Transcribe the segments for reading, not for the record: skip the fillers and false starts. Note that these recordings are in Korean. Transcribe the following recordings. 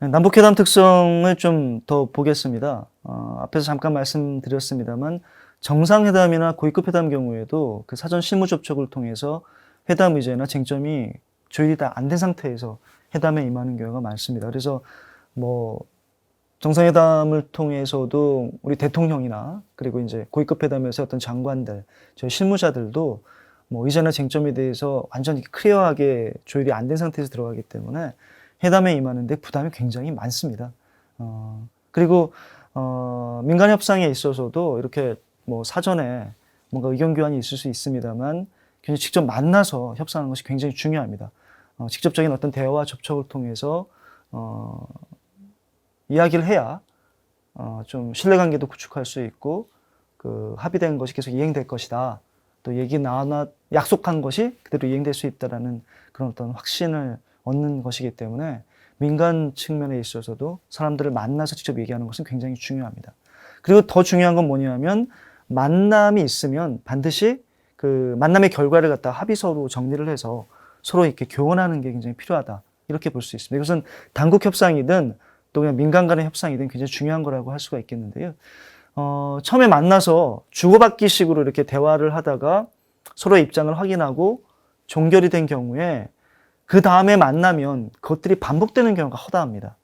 남북회담 특성을 좀 더 보겠습니다. 앞에서 잠깐 말씀드렸습니다만 정상회담이나 고위급 회담 경우에도 그 사전 실무 접촉을 통해서 회담 의제나 쟁점이 조율이 다 안 된 상태에서 회담에 임하는 경우가 많습니다. 그래서 뭐 정상회담을 통해서도 우리 대통령이나 그리고 이제 고위급 회담에서 어떤 장관들, 저희 실무자들도 뭐 의제나 쟁점에 대해서 완전히 클리어하게 조율이 안 된 상태에서 들어가기 때문에 회담에 임하는데 부담이 굉장히 많습니다. 그리고 민간 협상에 있어서도 이렇게 뭐 사전에 뭔가 의견 교환이 있을 수 있습니다만 굉장히 직접 만나서 협상하는 것이 굉장히 중요합니다. 직접적인 어떤 대화와 접촉을 통해서 이야기를 해야 좀 신뢰관계도 구축할 수 있고 그 합의된 것이 계속 이행될 것이다. 또 약속한 것이 그대로 이행될 수 있다라는 그런 어떤 확신을 얻는 것이기 때문에 민간 측면에 있어서도 사람들을 만나서 직접 얘기하는 것은 굉장히 중요합니다. 그리고 더 중요한 건 뭐냐면 만남이 있으면 반드시 그 만남의 결과를 갖다 합의서로 정리를 해서 서로 이렇게 교환하는 게 굉장히 필요하다. 이렇게 볼 수 있습니다. 이것은 당국 협상이든 또 그냥 민간 간의 협상이든 굉장히 중요한 거라고 할 수가 있겠는데요. 처음에 만나서 주고받기 식으로 이렇게 대화를 하다가 서로의 입장을 확인하고 종결이 된 경우에 그 다음에 만나면 그것들이 반복되는 경우가 허다합니다.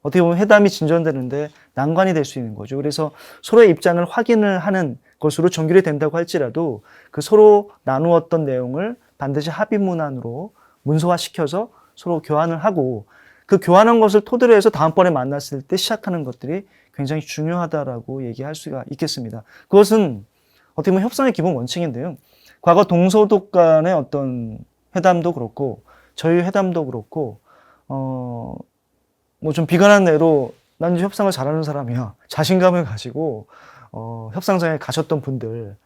어떻게 보면 회담이 진전되는데 난관이 될 수 있는 거죠. 그래서 서로의 입장을 확인을 하는 것으로 종결이 된다고 할지라도 그 서로 나누었던 내용을 반드시 합의 문안으로 문서화시켜서 서로 교환을 하고 그 교환한 것을 토대로 해서 다음번에 만났을 때 시작하는 것들이 굉장히 중요하다라고 얘기할 수가 있겠습니다. 그것은 어떻게 보면 협상의 기본 원칙인데요. 과거 동서독 간의 어떤 회담도 그렇고 저희 회담도 그렇고 뭐 좀 비관한 예로 난 이제 협상을 잘하는 사람이야 자신감을 가지고 협상장에 가셨던 분들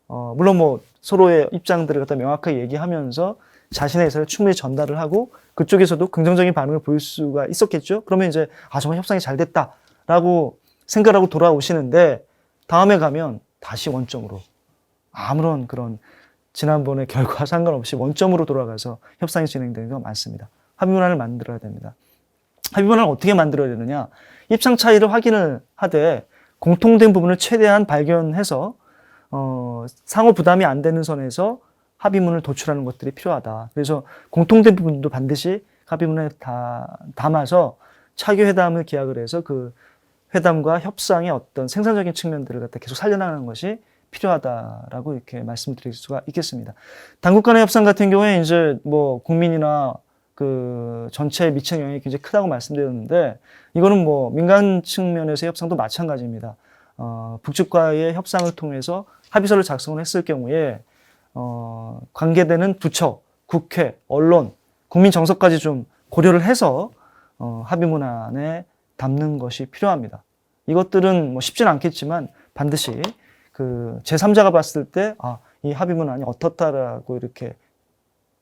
물론 뭐 서로의 입장들을 갖다 명확하게 얘기하면서 자신의 의사를 충분히 전달을 하고 그쪽에서도 긍정적인 반응을 보일 수가 있었겠죠. 그러면 이제 정말 협상이 잘 됐다라고 생각하고 돌아오시는데 다음에 가면 다시 원점으로 아무런 그런 지난번의 결과와 상관없이 원점으로 돌아가서 협상이 진행되는 경우가 많습니다. 합의문안을 만들어야 됩니다. 합의문안을 어떻게 만들어야 되느냐? 입장 차이를 확인을 하되 공통된 부분을 최대한 발견해서 상호 부담이 안 되는 선에서 합의문을 도출하는 것들이 필요하다. 그래서 공통된 부분도 반드시 합의문에 담아서 차기 회담을 기약을 해서 그 회담과 협상의 어떤 생산적인 측면들을 갖다 계속 살려나가는 것이 필요하다라고 이렇게 말씀드릴 수가 있겠습니다. 당국 간의 협상 같은 경우에 이제 뭐 국민이나 그 전체에 미치는 영향이 굉장히 크다고 말씀드렸는데 이거는 뭐 민간 측면에서의 협상도 마찬가지입니다. 북측과의 협상을 통해서 합의서를 작성을 했을 경우에 관계되는 부처, 국회, 언론, 국민 정서까지 좀 고려를 해서 합의문안에 담는 것이 필요합니다. 이것들은 뭐 쉽지는 않겠지만 반드시 그 제3자가 봤을 때 이 합의문안이 어떻다라고 이렇게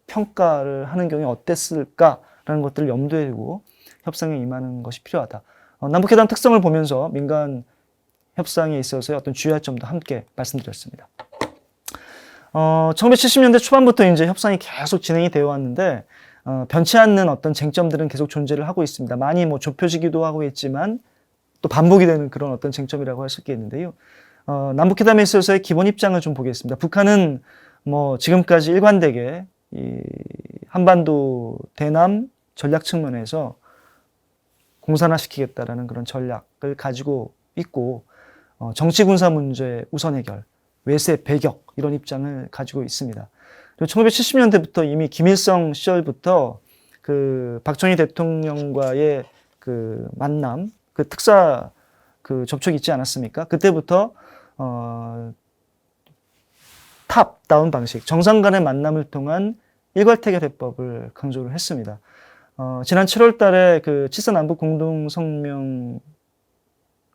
평가를 하는 경우에 어땠을까라는 것들을 염두에 두고 협상에 임하는 것이 필요하다. 남북회담 특성을 보면서 민간 협상에 있어서의 어떤 주요할 점도 함께 말씀드렸습니다. 1970년대 초반부터 이제 협상이 계속 진행이 되어 왔는데 변치 않는 어떤 쟁점들은 계속 존재를 하고 있습니다. 많이 뭐 좁혀지기도 하고 있지만 또 반복이 되는 그런 어떤 쟁점이라고 할 수 있겠는데요. 남북회담에 있어서의 기본 입장을 좀 보겠습니다. 북한은 뭐 지금까지 일관되게 이 한반도 대남 전략 측면에서 공산화시키겠다라는 그런 전략을 가지고 있고 정치 군사 문제 우선 해결, 외세 배격 이런 입장을 가지고 있습니다. 그리고 1970년대부터 이미 김일성 시절부터 그 박정희 대통령과의 그 만남, 그 특사 그 접촉이 있지 않았습니까? 그때부터 탑다운 방식, 정상 간의 만남을 통한 일괄태결 해법을 강조를 했습니다. 지난 7월 달에 그 7사 남북 공동성명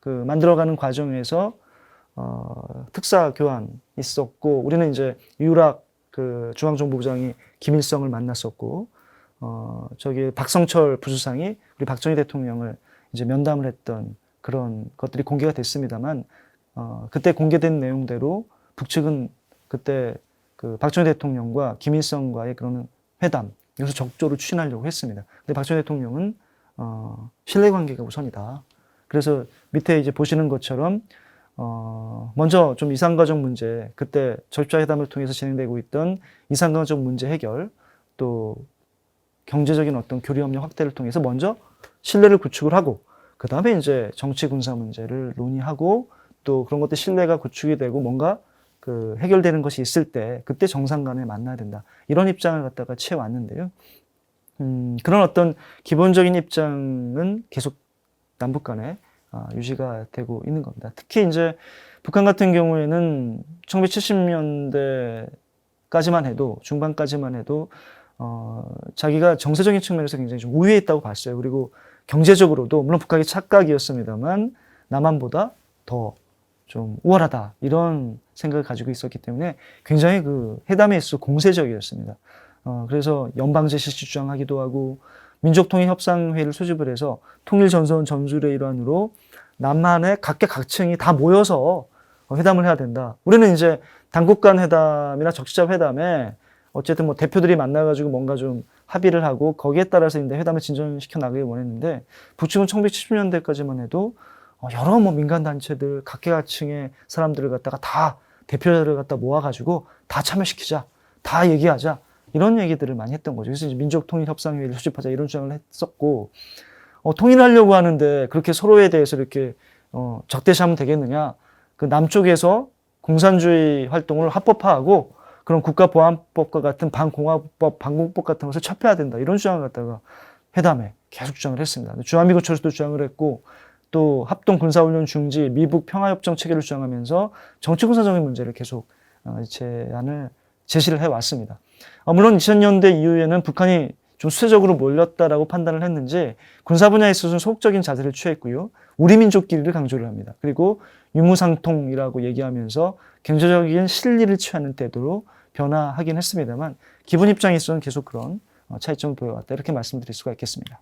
그 만들어가는 과정에서 특사 교환 있었고, 우리는 이제 유락 그 중앙정보부장이 김일성을 만났었고, 저기 박성철 부수상이 우리 박정희 대통령을 이제 면담을 했던 그런 것들이 공개가 됐습니다만, 그때 공개된 내용대로 북측은 그때 그 박정희 대통령과 김일성과의 그런 회담, 이것을 적극적으로 추진하려고 했습니다. 근데 박정희 대통령은 신뢰관계가 우선이다. 그래서 밑에 이제 보시는 것처럼 먼저 좀 이산가족 문제, 그때 적자회담을 통해서 진행되고 있던 이산가족 문제 해결, 또 경제적인 어떤 교류협력 확대를 통해서 먼저 신뢰를 구축을 하고, 그 다음에 이제 정치 군사 문제를 논의하고, 또 그런 것들 신뢰가 구축이 되고 뭔가 그 해결되는 것이 있을 때 그때 정상 간에 만나야 된다. 이런 입장을 갖다가 취해왔는데요. 그런 어떤 기본적인 입장은 계속 남북 간에 유지가 되고 있는 겁니다. 특히 이제 북한 같은 경우에는 1970년대까지만 해도, 중반까지만 해도 자기가 정세적인 측면에서 굉장히 좀 우위에 있다고 봤어요. 그리고 경제적으로도 물론 북한이 착각이었습니다만 남한보다 더 좀 우월하다, 이런 생각을 가지고 있었기 때문에 굉장히 그 회담에 있어 공세적이었습니다. 그래서 연방제 실시 주장하기도 하고, 민족통일협상회의를 소집을 해서 통일전선 전술의 일환으로 남한의 각계각층이 다 모여서 회담을 해야 된다. 우리는 이제 당국 간 회담이나 적시자 회담에 어쨌든 뭐 대표들이 만나가지고 뭔가 좀 합의를 하고 거기에 따라서 이제 회담을 진전시켜 나가길 원했는데, 북측은 1970년대까지만 해도 여러 뭐 민간단체들, 각계각층의 사람들을 갖다가 다 대표를 갖다 모아가지고 다 참여시키자, 다 얘기하자, 이런 얘기들을 많이 했던 거죠. 그래서 이제 민족통일협상회의를 수집하자, 이런 주장을 했었고, 통일하려고 하는데 그렇게 서로에 대해서 이렇게 적대시하면 되겠느냐. 그 남쪽에서 공산주의 활동을 합법화하고 그런 국가보안법과 같은 반공화법, 반공법 같은 것을 철폐해야 된다, 이런 주장을 갖다가 회담에 계속 주장을 했습니다. 주한미군 철수도 주장을 했고, 또 합동군사훈련 중지, 미북 평화협정 체계를 주장하면서 정치군사적인 문제를 계속 제시를 해왔습니다. 물론 2000년대 이후에는 북한이 좀 수세적으로 몰렸다라고 판단을 했는지 군사 분야에 있어서는 소극적인 자세를 취했고요. 우리 민족끼리를 강조를 합니다. 그리고 유무상통이라고 얘기하면서 경제적인 실리를 취하는 태도로 변화하긴 했습니다만, 기본 입장에 있어서는 계속 그런 차이점을 보여왔다, 이렇게 말씀드릴 수가 있겠습니다.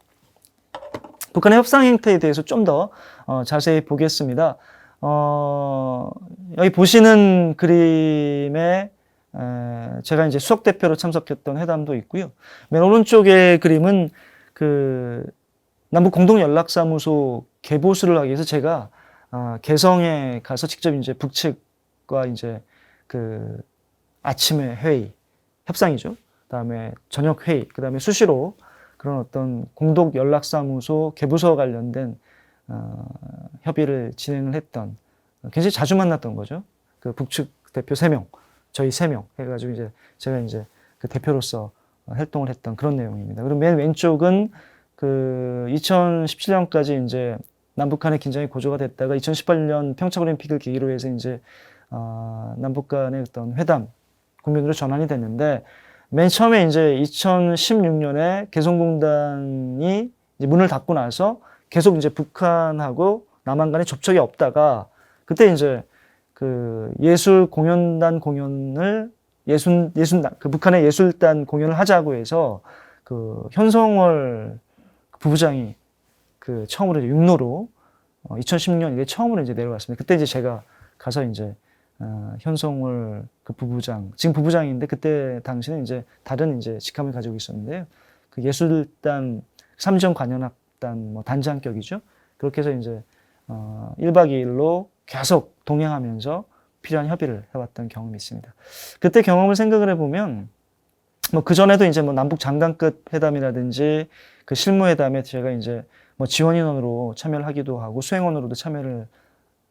북한의 협상 행태에 대해서 좀 더 자세히 보겠습니다. 여기 보시는 그림에 제가 이제 수석 대표로 참석했던 회담도 있고요. 맨 오른쪽의 그림은 그 남북 공동연락사무소 개보수를 하기 위해서 제가 개성에 가서 직접 이제 북측과 이제 그 아침에 회의, 협상이죠. 그다음에 저녁 회의, 그다음에 수시로 그런 어떤 공동연락사무소 개부서와 관련된 협의를 진행을 했던, 굉장히 자주 만났던 거죠. 그 북측 대표 3명, 저희 3명 해가지고 이제 제가 이제 그 대표로서 활동을 했던 그런 내용입니다. 그리고 맨 왼쪽은 그 2017년까지 이제 남북 간의 긴장이 고조가 됐다가 2018년 평창올림픽을 계기로 해서 이제 남북 간의 어떤 회담 국면으로 전환이 됐는데, 맨 처음에 이제 2016년에 개성공단이 이제 문을 닫고 나서 계속 이제 북한하고 남한 간에 접촉이 없다가, 그때 이제 그 예술 공연단 공연을 그 북한의 예술단 공연을 하자고 해서 그 현성월 부부장이 그 처음으로 육로로 2016년 이게 처음으로 이제 내려왔습니다. 그때 이제 제가 가서 이제 현성월 그 부부장, 지금 부부장인데 그때 당시는 이제 다른 이제 직함을 가지고 있었는데요. 그 예술단 삼지연 관현악단 뭐 단장격이죠. 그렇게 해서 이제 1박 2일로 계속 동행하면서 필요한 협의를 해왔던 경험이 있습니다. 그때 경험을 생각을 해보면 뭐 그 전에도 이제 뭐 남북 장관급 회담이라든지 그 실무회담에 제가 이제 뭐 지원인원으로 참여를 하기도 하고 수행원으로도 참여를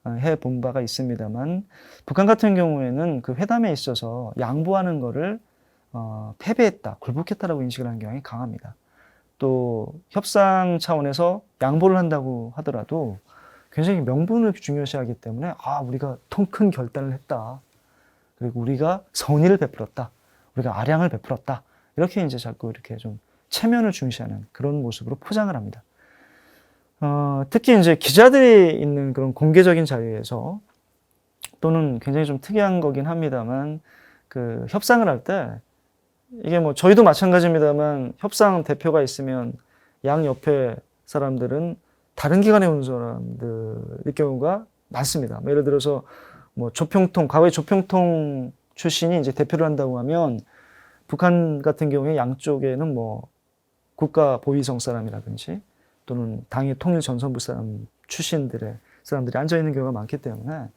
해본 바가 있습니다만, 북한 같은 경우에는 그 회담에 있어서 양보하는 거를 패배했다, 굴복했다라고 인식을 하는 경향이 강합니다. 또 협상 차원에서 양보를 한다고 하더라도 굉장히 명분을 중요시하기 때문에 우리가 통 큰 결단을 했다, 그리고 우리가 선의를 베풀었다, 우리가 아량을 베풀었다, 이렇게 이제 자꾸 이렇게 좀 체면을 중시하는 그런 모습으로 포장을 합니다. 특히 이제 기자들이 있는 그런 공개적인 자리에서, 또는 굉장히 좀 특이한 거긴 합니다만, 그 협상을 할 때, 이게 뭐 저희도 마찬가지입니다만, 협상 대표가 있으면 양 옆에 사람들은 다른 기관에 온 사람들일 경우가 많습니다. 뭐 예를 들어서 뭐 과거에 조평통 출신이 이제 대표를 한다고 하면, 북한 같은 경우에 양쪽에는 뭐 국가 보위성 사람이라든지, 또는 당의 통일 전선부 사람 출신들의 사람들이 앉아 있는 경우가 많기 때문에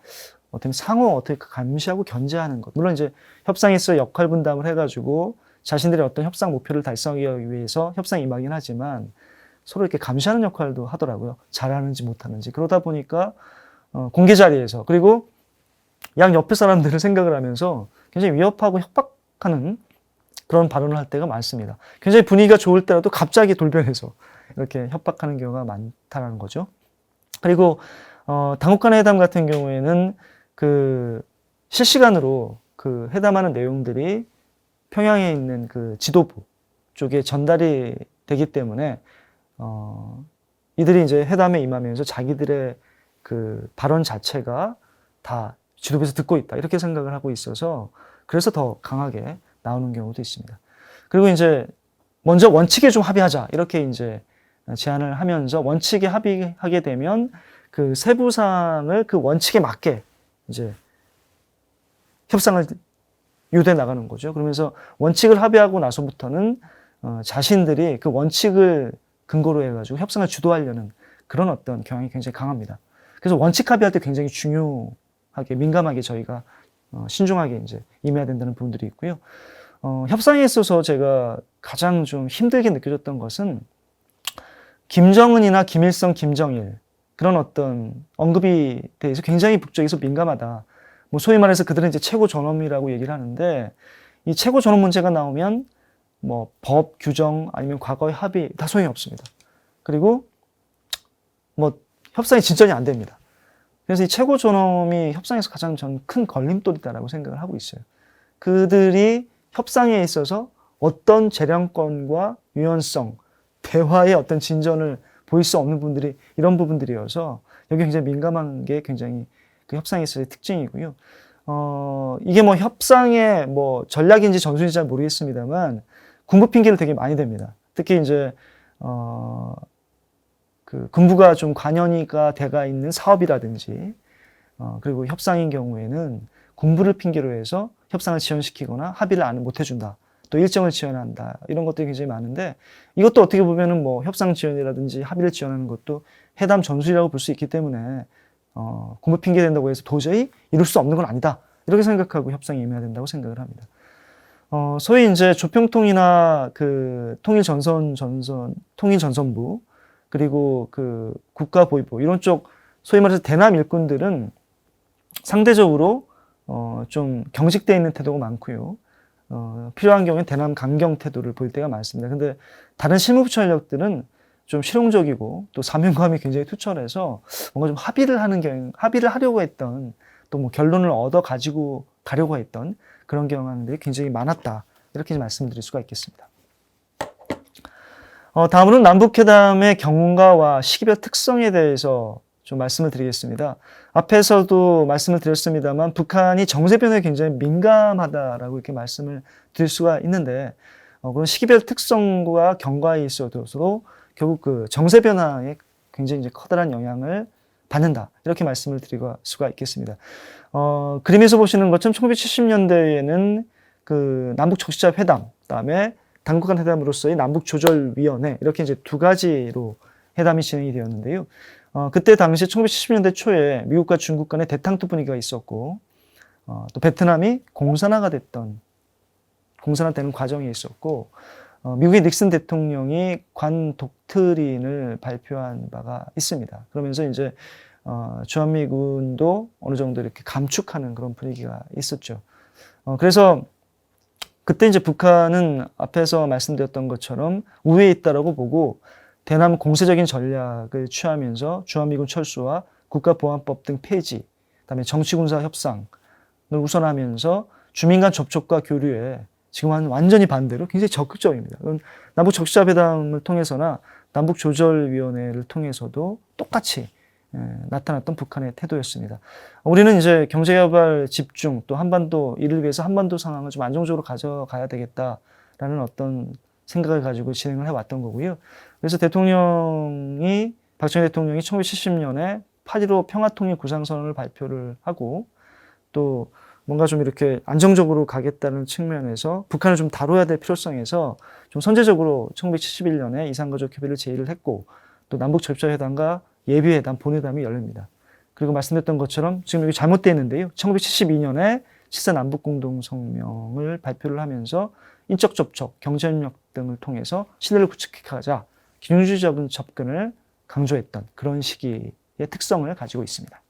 어떻게 상호 어떻게 감시하고 견제하는 것. 물론 이제 협상에서 역할 분담을 해가지고 자신들의 어떤 협상 목표를 달성하기 위해서 협상에 임하긴 하지만 서로 이렇게 감시하는 역할도 하더라고요. 잘하는지 못하는지. 그러다 보니까 공개 자리에서 그리고 양 옆에 사람들을 생각을 하면서 굉장히 위협하고 협박하는 그런 발언을 할 때가 많습니다. 굉장히 분위기가 좋을 때라도 갑자기 돌변해서 이렇게 협박하는 경우가 많다는 거죠. 그리고 당국 간의 회담 같은 경우에는 그 실시간으로 그 회담하는 내용들이 평양에 있는 그 지도부 쪽에 전달이 되기 때문에 이들이 이제 회담에 임하면서 자기들의 그 발언 자체가 다 지도부에서 듣고 있다 이렇게 생각을 하고 있어서 그래서 더 강하게 나오는 경우도 있습니다. 그리고 이제 먼저 원칙에 좀 합의하자 이렇게 이제 제안을 하면서 원칙에 합의하게 되면 그 세부사항을 그 원칙에 맞게 이제 협상을 유도해 나가는 거죠. 그러면서 원칙을 합의하고 나서부터는 자신들이 그 원칙을 근거로 해가지고 협상을 주도하려는 그런 어떤 경향이 굉장히 강합니다. 그래서 원칙 합의할 때 굉장히 중요하게 민감하게 저희가 신중하게 이제 임해야 된다는 부분들이 있고요. 협상에 있어서 제가 가장 좀 힘들게 느껴졌던 것은 김정은이나 김일성, 김정일 그런 어떤 언급이 대해서 굉장히 북쪽에서 민감하다. 뭐 소위 말해서 그들은 이제 최고 존엄이라고 얘기를 하는데 이 최고 존엄 문제가 나오면 뭐 법, 규정 아니면 과거의 합의 다 소용이 없습니다. 그리고 뭐 협상이 진전이 안 됩니다. 그래서 이 최고 존엄이 협상에서 가장 전 큰 걸림돌이다라고 생각을 하고 있어요. 그들이 협상에 있어서 어떤 재량권과 유연성, 대화의 어떤 진전을 보일 수 없는 분들이 이런 부분들이어서 여기 굉장히 민감한 게 굉장히 그 협상에 있어서의 특징이고요. 이게 뭐 협상의 뭐 전략인지 전술인지 잘 모르겠습니다만 군부 핑계를 되게 많이 댑니다. 특히 이제 그 군부가 좀 관여가 돼가 있는 사업이라든지 그리고 협상인 경우에는 군부를 핑계로 해서 협상을 지연시키거나 합의를 못 해준다. 또 일정을 지연한다. 이런 것들이 굉장히 많은데 이것도 어떻게 보면은 뭐 협상 지연이라든지 합의를 지연하는 것도 회담 전술이라고 볼 수 있기 때문에 군부 핑계 된다고 해서 도저히 이룰 수 없는 건 아니다. 이렇게 생각하고 협상에 임해야 된다고 생각을 합니다. 소위 이제 조평통이나 그 통일전선부 그리고 그 국가보위부 이런 쪽 소위 말해서 대남 일꾼들은 상대적으로 좀 경직되어 있는 태도가 많고요. 필요한 경우에 대남 강경 태도를 보일 때가 많습니다. 근데 다른 실무부 전력들은 좀 실용적이고 또 사명감이 굉장히 투철해서 뭔가 좀 합의를 하려고 했던 또 뭐 결론을 얻어 가지고 가려고 했던 그런 경향들이 굉장히 많았다. 이렇게 말씀드릴 수가 있겠습니다. 다음으로는 남북회담의 경과와 시기별 특성에 대해서 좀 말씀을 드리겠습니다. 앞에서도 말씀을 드렸습니다만 북한이 정세 변화에 굉장히 민감하다라고 이렇게 말씀을 드릴 수가 있는데 그런 시기별 특성과 경과에 있어서도 결국 그 정세 변화에 굉장히 이제 커다란 영향을 받는다. 이렇게 말씀을 드릴 수가 있겠습니다. 그림에서 보시는 것처럼 1970년대에는 그 남북 적시자 회담, 그다음에 당국 간 회담으로서의 남북 조절위원회 이렇게 이제 두 가지로 회담이 진행이 되었는데요. 그때 당시 1970년대 초에 미국과 중국 간의 대탕토 분위기가 있었고 또 베트남이 공산화되는 과정이 있었고 미국의 닉슨 대통령이 관 독트린을 발표한 바가 있습니다. 그러면서 이제 주한미군도 어느 정도 이렇게 감축하는 그런 분위기가 있었죠. 그래서 그때 이제 북한은 앞에서 말씀드렸던 것처럼 우위에 있다라고 보고 대남 공세적인 전략을 취하면서 주한미군 철수와 국가보안법 등 폐지, 그다음에 정치군사 협상을 우선하면서 주민 간 접촉과 교류에 지금은 완전히 반대로 굉장히 적극적입니다. 남북 적시자 회담을 통해서나 남북 조절위원회를 통해서도 똑같이 나타났던 북한의 태도였습니다. 우리는 이제 경제개발 집중 또 한반도 이를 위해서 한반도 상황을 좀 안정적으로 가져가야 되겠다라는 어떤 생각을 가지고 진행을 해왔던 거고요. 그래서 박정희 대통령이 1970년에 8.15 평화통일 구상선언을 발표를 하고 또 뭔가 좀 이렇게 안정적으로 가겠다는 측면에서 북한을 좀 다뤄야 될 필요성에서 좀 선제적으로 1971년에 이산가족 협의를 제의를 했고 또 남북절자회담과 예비회담, 본회담이 열립니다. 그리고 말씀드렸던 것처럼 지금 여기 잘못되어 있는데요. 1972년에 7사 남북공동성명을 발표를 하면서 인적 접촉, 경제협력 등을 통해서 신뢰를 구축해가자 균주적인 접근을 강조했던 그런 시기의 특성을 가지고 있습니다.